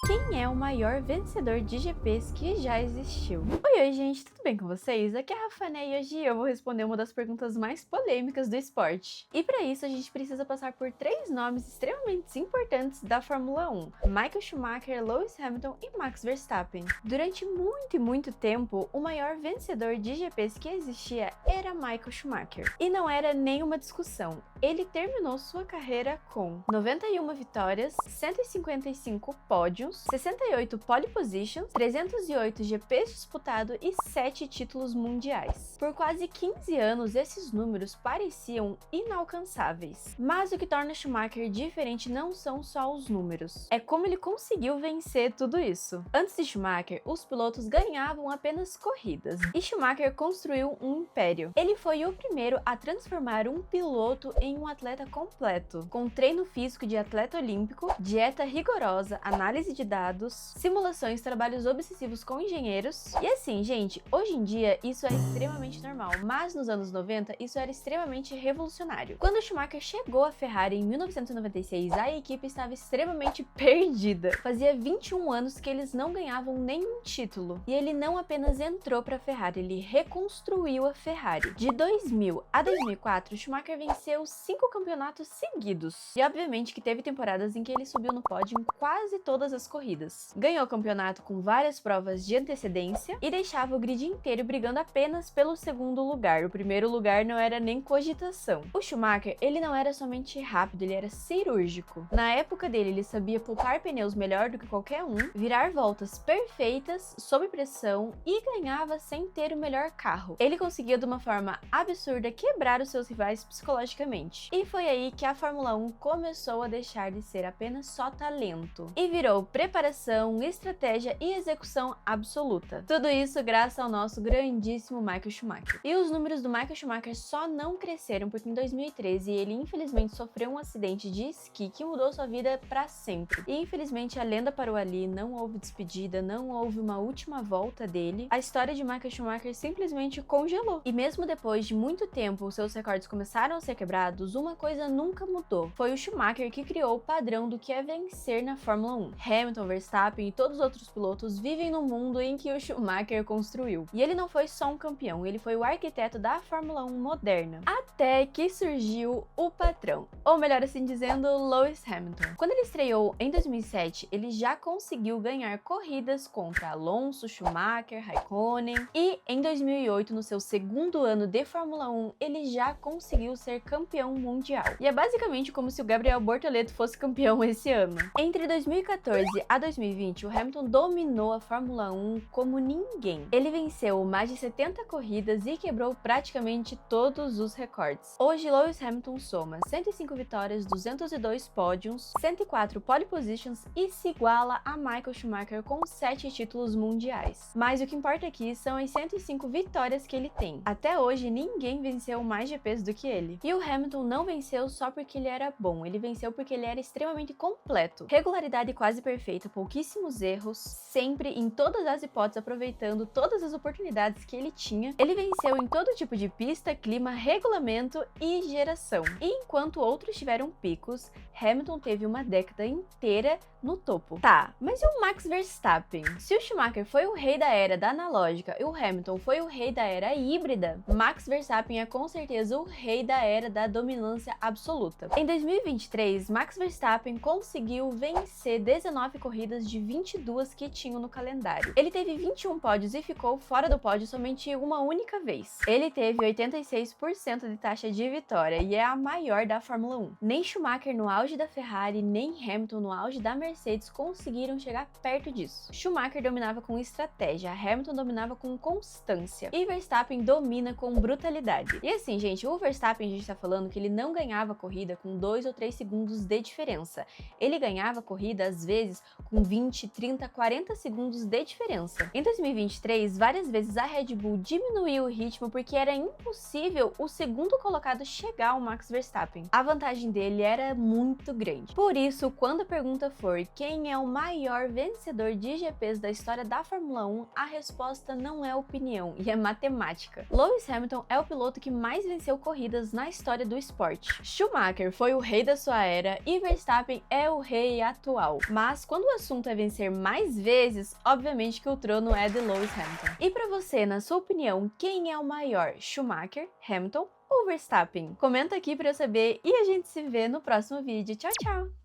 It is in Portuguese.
Quem é o maior vencedor de GPs que já existiu? Oi, gente, tudo bem com vocês? Aqui é a Rafané e hoje eu vou responder uma das perguntas mais polêmicas do esporte. E para isso a gente precisa passar por três nomes extremamente importantes da Fórmula 1: Michael Schumacher, Lewis Hamilton e Max Verstappen. Durante muito tempo, o maior vencedor de GPs que existia era Michael Schumacher. E não era nenhuma discussão. Ele terminou sua carreira com 91 vitórias, 155 pódios, 68 pole positions, 308 GPs disputados e 7 títulos mundiais. Por quase 15 anos, esses números pareciam inalcançáveis. Mas o que torna Schumacher diferente não são só os números, é como ele conseguiu vencer tudo isso. Antes de Schumacher, os pilotos ganhavam apenas corridas, e Schumacher construiu um império. Ele foi o primeiro a transformar um piloto em um atleta completo, com treino físico de atleta olímpico, dieta rigorosa, análise de dados, simulações, trabalhos obsessivos com engenheiros. E assim, gente, hoje em dia isso é extremamente normal, mas nos anos 90 isso era extremamente revolucionário. Quando Schumacher chegou à Ferrari em 1996, a equipe estava extremamente perdida. Fazia 21 anos que eles não ganhavam nenhum título. E ele não apenas entrou para a Ferrari, ele reconstruiu a Ferrari. De 2000 a 2004, Schumacher venceu 5 campeonatos seguidos. E obviamente que teve temporadas em que ele subiu no pódio em quase todas as corridas. Ganhou o campeonato com várias provas de antecedência e deixava o grid inteiro brigando apenas pelo segundo lugar. O primeiro lugar não era nem cogitação. O Schumacher, ele não era somente rápido, ele era cirúrgico. Na época dele, ele sabia poupar pneus melhor do que qualquer um, virar voltas perfeitas sob pressão e ganhava sem ter o melhor carro. Ele conseguia de uma forma absurda quebrar os seus rivais psicologicamente. E foi aí que a Fórmula 1 começou a deixar de ser apenas só talento e virou preparação, estratégia e execução absoluta. Tudo isso graças ao nosso grandíssimo Michael Schumacher. E os números do Michael Schumacher só não cresceram porque em 2013 ele infelizmente sofreu um acidente de esqui que mudou sua vida para sempre. E infelizmente a lenda parou ali, não houve despedida, não houve uma última volta dele. A história de Michael Schumacher simplesmente congelou. E mesmo depois de muito tempo os seus recordes começaram a ser quebrados, uma coisa nunca mudou. Foi o Schumacher que criou o padrão do que é vencer na Fórmula 1. Hamilton, Verstappen e todos os outros pilotos vivem no mundo em que o Schumacher construiu. E ele não foi só um campeão, ele foi o arquiteto da Fórmula 1 moderna. Até que surgiu o patrão, ou melhor assim dizendo, Lewis Hamilton. Quando ele estreou em 2007, ele já conseguiu ganhar corridas contra Alonso, Schumacher, Raikkonen, e em 2008, no seu segundo ano de Fórmula 1, ele já conseguiu ser campeão mundial. E é basicamente como se o Gabriel Bortoleto fosse campeão esse ano. Entre 2014 a 2020, o Hamilton dominou a Fórmula 1 como ninguém. Ele venceu mais de 70 corridas e quebrou praticamente todos os recordes. Hoje, Lewis Hamilton soma 105 vitórias, 202 pódios, 104 pole positions e se iguala a Michael Schumacher com 7 títulos mundiais. Mas o que importa aqui são as 105 vitórias que ele tem. Até hoje, ninguém venceu mais GPs do que ele. E o Hamilton não venceu só porque ele era bom, ele venceu porque ele era extremamente completo. Regularidade quase perfeita, pouquíssimos erros, sempre em todas as hipóteses, aproveitando todas as oportunidades que ele tinha. Ele venceu em todo tipo de pista, clima, regulamento e geração. E enquanto outros tiveram picos, Hamilton teve uma década inteira no topo. Tá, mas e o Max Verstappen? Se o Schumacher foi o rei da era da analógica e o Hamilton foi o rei da era híbrida, Max Verstappen é com certeza o rei da era da dominância absoluta. Em 2023, Max Verstappen conseguiu vencer 19 corridas de 22 que tinham no calendário. Ele teve 21 pódios e ficou fora do pódio somente uma única vez. Ele teve 86% de taxa de vitória e é a maior da Fórmula 1. Nem Schumacher no auge da Ferrari, nem Hamilton no auge da Mercedes conseguiram chegar perto disso. Schumacher dominava com estratégia, Hamilton dominava com constância e Verstappen domina com brutalidade. E assim, gente, o Verstappen a gente tá falando que ele não ganhava corrida com 2 ou 3 segundos de diferença. Ele ganhava corrida às vezes com 20, 30, 40 segundos de diferença. Em 2023, várias vezes a Red Bull diminuiu o ritmo porque era impossível o segundo colocado chegar ao Max Verstappen. A vantagem dele era muito grande. Por isso, quando a pergunta for quem é o maior vencedor de GPs da história da Fórmula 1, a resposta não é opinião e é matemática. Lewis Hamilton é o piloto que mais venceu corridas na história do esporte. Schumacher foi o rei da sua era e Verstappen é o rei atual. Mas quando o assunto é vencer mais vezes, obviamente que o trono é de Lewis Hamilton. E para você, na sua opinião, quem é o maior, Schumacher, Hamilton ou Verstappen? Comenta aqui para eu saber e a gente se vê no próximo vídeo. Tchau, tchau!